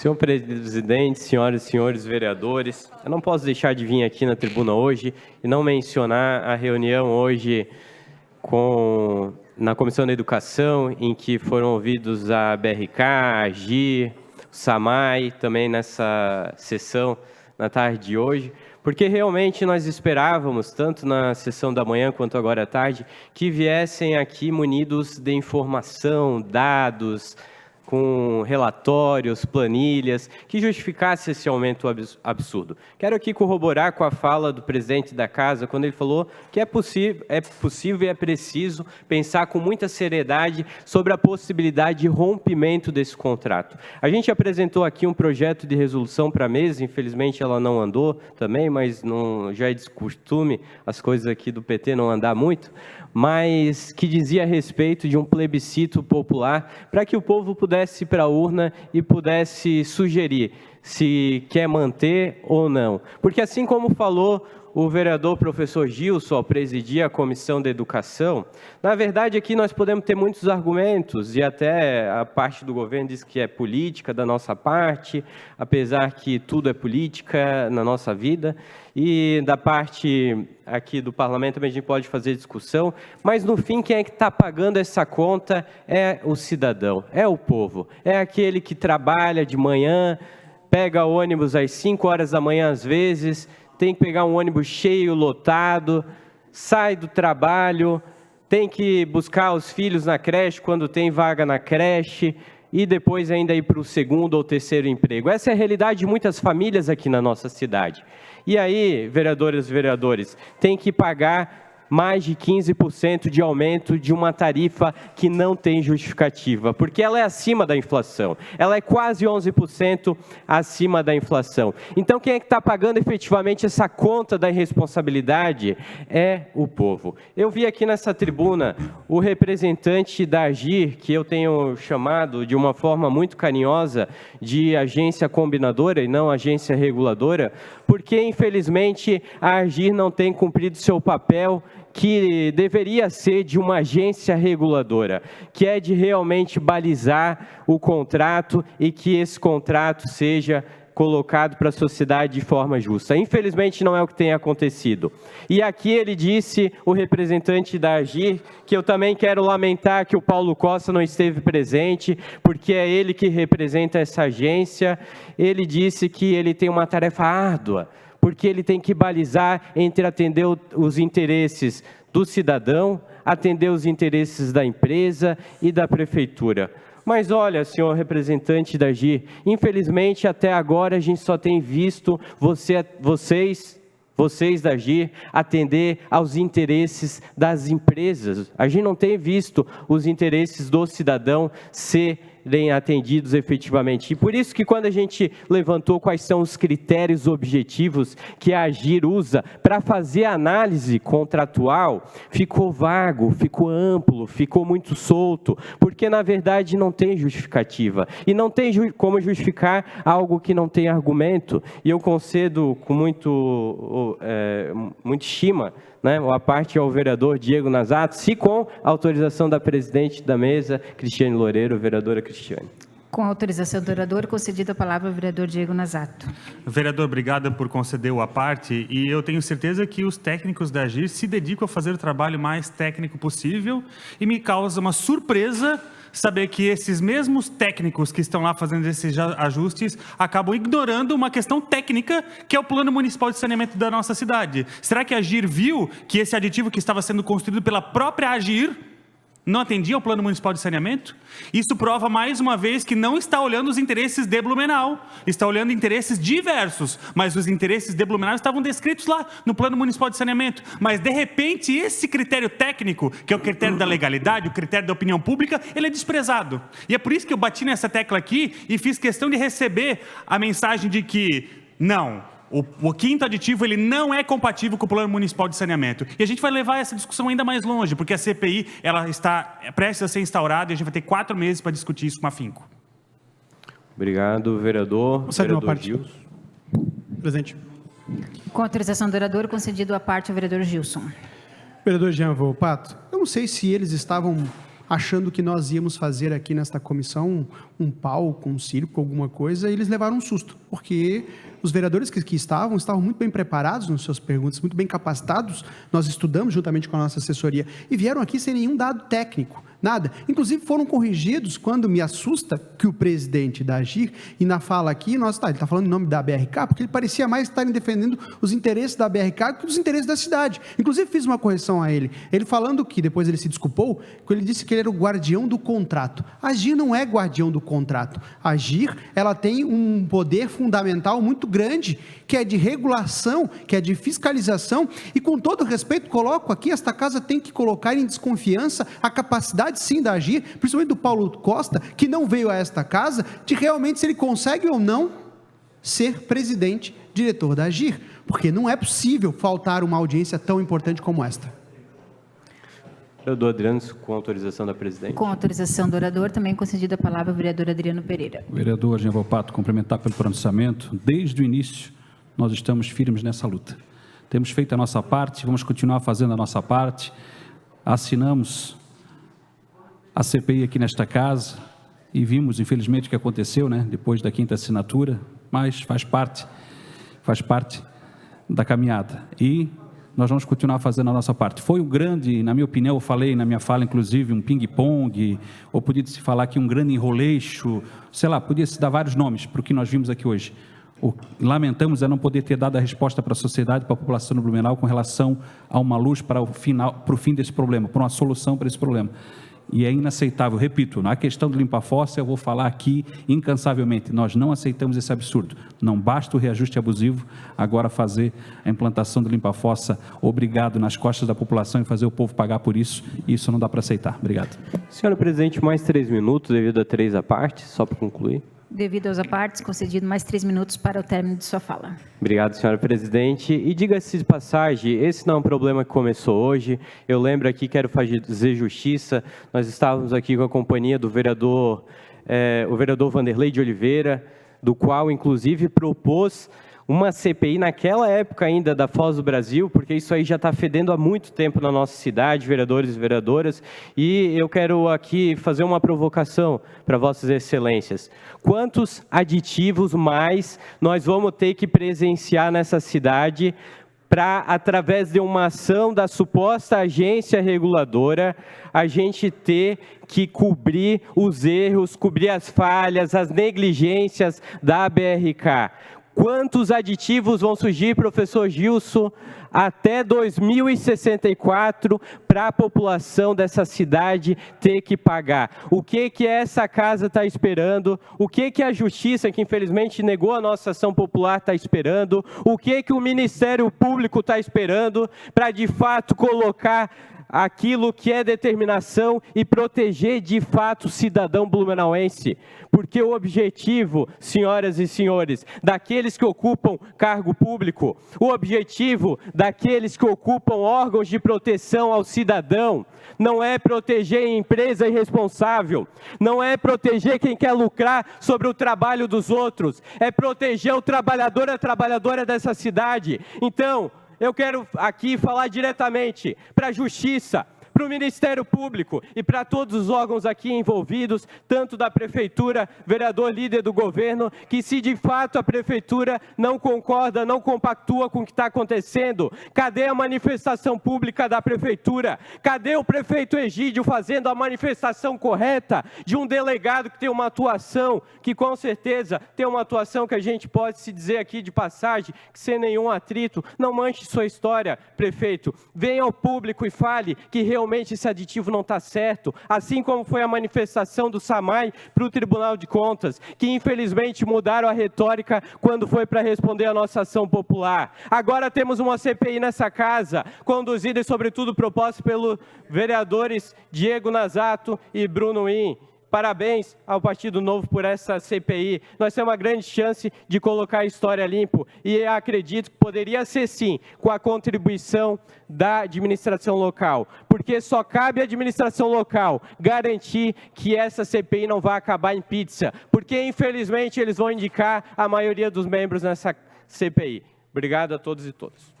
Senhor presidente, senhoras e senhores vereadores, eu não posso deixar de vir aqui na tribuna hoje e não mencionar a reunião hoje na Comissão da Educação, em que foram ouvidos a BRK, a AGIR, o SAMAI, também nessa sessão na tarde de hoje, porque realmente nós esperávamos, tanto na sessão da manhã quanto agora à tarde, que viessem aqui munidos de informação, dados, com relatórios, planilhas, que justificasse esse aumento absurdo. Quero aqui corroborar com a fala do presidente da Casa, quando ele falou que é possível e é preciso pensar com muita seriedade sobre a possibilidade de rompimento desse contrato. A gente apresentou aqui um projeto de resolução para a mesa, infelizmente ela não andou também, mas não, já é de costume as coisas aqui do PT não andar muito, mas que dizia a respeito de um plebiscito popular para que o povo pudesse ir para a urna e pudesse sugerir se quer manter ou não. Porque assim como falou o vereador professor Gilson ao presidir a Comissão da Educação, na verdade aqui nós podemos ter muitos argumentos, e até a parte do governo diz que é política da nossa parte, apesar que tudo é política na nossa vida, e da parte aqui do parlamento também a gente pode fazer discussão, mas no fim quem é que está pagando essa conta é o cidadão, é o povo, é aquele que trabalha de manhã, pega ônibus às 5 horas da manhã às vezes, tem que pegar um ônibus cheio, lotado, sai do trabalho, tem que buscar os filhos na creche quando tem vaga na creche e depois ainda ir para o segundo ou terceiro emprego. Essa é a realidade de muitas famílias aqui na nossa cidade. E aí, vereadoras e vereadores, tem que pagar mais de 15% de aumento de uma tarifa que não tem justificativa, porque ela é acima da inflação, ela é quase 11% acima da inflação. Então, quem é que está pagando efetivamente essa conta da irresponsabilidade é o povo. Eu vi aqui nessa tribuna o representante da AGIR, que eu tenho chamado de uma forma muito carinhosa de agência combinadora e não agência reguladora, porque, infelizmente, a AGIR não tem cumprido seu papel que deveria ser de uma agência reguladora, que é de realmente balizar o contrato e que esse contrato seja colocado para a sociedade de forma justa. Infelizmente, não é o que tem acontecido. E aqui ele disse, o representante da AGIR, que eu também quero lamentar que o Paulo Costa não esteve presente, porque é ele que representa essa agência. Ele disse que ele tem uma tarefa árdua, porque ele tem que balizar entre atender os interesses do cidadão, atender os interesses da empresa e da prefeitura. Mas olha, senhor representante da AGIR, infelizmente até agora a gente só tem visto vocês da AGIR atender aos interesses das empresas. A gente não tem visto os interesses do cidadão serem atendidos efetivamente. E por isso que quando a gente levantou quais são os critérios objetivos que a AGIR usa para fazer a análise contratual, ficou vago, ficou amplo, ficou muito solto, porque na verdade não tem justificativa. E não tem como justificar algo que não tem argumento. E eu concedo com muito estima, né, a parte ao vereador Diego Nazato, se com autorização da presidente da mesa, Cristiane Loureiro, vereadora Cristiane. Com autorização do orador, concedida a palavra ao vereador Diego Nazato. Vereador, obrigado por conceder o à parte, e eu tenho certeza que os técnicos da AGIR se dedicam a fazer o trabalho mais técnico possível, e me causa uma surpresa saber que esses mesmos técnicos que estão lá fazendo esses ajustes acabam ignorando uma questão técnica, que é o Plano Municipal de Saneamento da nossa cidade. Será que a AGIR viu que esse aditivo que estava sendo construído pela própria AGIR não atendia ao Plano Municipal de Saneamento? Isso prova mais uma vez que não está olhando os interesses de Blumenau, está olhando interesses diversos, mas os interesses de Blumenau estavam descritos lá no Plano Municipal de Saneamento. Mas, de repente, esse critério técnico, que é o critério da legalidade, o critério da opinião pública, ele é desprezado. E é por isso que eu bati nessa tecla aqui e fiz questão de receber a mensagem de que, não, o quinto aditivo ele não é compatível com o Plano Municipal de Saneamento. E a gente vai levar essa discussão ainda mais longe, porque a CPI ela está prestes a ser instaurada e a gente vai ter 4 meses para discutir isso com afinco. Obrigado, vereador. Vereador Gilson. Presente. Com autorização do orador, concedido a parte ao vereador Gilson. Vereador Jean Volpato, eu não sei se eles estavam achando que nós íamos fazer aqui nesta comissão um palco, um circo, alguma coisa, e eles levaram um susto, porque os vereadores que estavam muito bem preparados nas suas perguntas, muito bem capacitados, nós estudamos juntamente com a nossa assessoria, e vieram aqui sem nenhum dado técnico, nada. Inclusive foram corrigidos quando me assusta que o presidente da AGIR, e na fala aqui, ele está falando em nome da BRK, porque ele parecia mais estarem defendendo os interesses da BRK que os interesses da cidade. Inclusive fiz uma correção a ele, falando que, depois ele se desculpou, que ele disse que ele era o guardião do contrato. A AGIR não é guardião do contrato. A AGIR, ela tem um poder fundamental muito grande, que é de regulação, que é de fiscalização, e com todo respeito coloco aqui, esta casa tem que colocar em desconfiança a capacidade sim da AGIR, principalmente do Paulo Costa, que não veio a esta casa, de realmente se ele consegue ou não ser presidente, diretor da AGIR, porque não é possível faltar uma audiência tão importante como esta. Vereador Adriano, com autorização da presidente. Com autorização do orador, também concedida a palavra ao vereador Adriano Pereira. Vereador Genval Pato, cumprimentar pelo pronunciamento. Desde o início, nós estamos firmes nessa luta. Temos feito a nossa parte, vamos continuar fazendo a nossa parte. Assinamos a CPI aqui nesta casa e vimos, infelizmente, o que aconteceu, né, depois da 5ª assinatura, mas faz parte da caminhada. E nós vamos continuar fazendo a nossa parte. Foi um grande, na minha opinião, eu falei na minha fala, inclusive, um ping-pong, ou podia se falar aqui um grande enroleixo, sei lá, podia se dar vários nomes para o que nós vimos aqui hoje. Lamentamos não poder ter dado a resposta para a sociedade, para a população do Blumenau, com relação a uma luz para o fim desse problema, para uma solução para esse problema. E é inaceitável, repito, na questão do limpa-fossa, eu vou falar aqui incansavelmente, nós não aceitamos esse absurdo. Não basta o reajuste abusivo, agora fazer a implantação do limpa-fossa obrigado nas costas da população e fazer o povo pagar por isso não dá para aceitar. Obrigado. Senhora presidente, mais 3 minutos, devido a 3 à parte, só para concluir. Devido aos apartes, concedido mais 3 minutos para o término de sua fala. Obrigado, senhora presidente. E diga-se de passagem, esse não é um problema que começou hoje. Eu lembro aqui, quero fazer justiça, nós estávamos aqui com a companhia do vereador, o vereador Vanderlei de Oliveira, do qual, inclusive, propôs uma CPI naquela época ainda da Foz do Brasil, porque isso aí já está fedendo há muito tempo na nossa cidade, vereadores e vereadoras, e eu quero aqui fazer uma provocação para vossas excelências. Quantos aditivos mais nós vamos ter que presenciar nessa cidade para, através de uma ação da suposta agência reguladora, a gente ter que cobrir os erros, cobrir as falhas, as negligências da BRK? Quantos aditivos vão surgir, professor Gilson, até 2064 para a população dessa cidade ter que pagar? O que essa casa está esperando? O que a justiça, que infelizmente negou a nossa ação popular, está esperando? O que o Ministério Público está esperando para de fato colocar aquilo que é determinação e proteger de fato o cidadão blumenauense? Porque o objetivo, senhoras e senhores, daqueles que ocupam cargo público, o objetivo daqueles que ocupam órgãos de proteção ao cidadão, não é proteger a empresa irresponsável, não é proteger quem quer lucrar sobre o trabalho dos outros, é proteger o trabalhador e a trabalhadora dessa cidade. Então, eu quero aqui falar diretamente para a Justiça, para o Ministério Público e para todos os órgãos aqui envolvidos, tanto da Prefeitura, vereador líder do governo, que se de fato a Prefeitura não concorda, não compactua com o que está acontecendo, cadê a manifestação pública da Prefeitura? Cadê o prefeito Egídio fazendo a manifestação correta de um delegado que tem uma atuação, que com certeza tem uma atuação que a gente pode se dizer aqui de passagem, que sem nenhum atrito, não manche sua história, prefeito, venha ao público e fale que realmente esse aditivo não está certo, assim como foi a manifestação do SAMAI para o Tribunal de Contas, que infelizmente mudaram a retórica quando foi para responder a nossa ação popular. Agora temos uma CPI nessa casa, conduzida e sobretudo proposta pelos vereadores Diego Nazato e Bruno Win. Parabéns ao Partido Novo por essa CPI. Nós temos uma grande chance de colocar a história limpo e acredito que poderia ser sim com a contribuição da administração local, porque só cabe à administração local garantir que essa CPI não vai acabar em pizza, porque infelizmente eles vão indicar a maioria dos membros nessa CPI. Obrigado a todos e todas.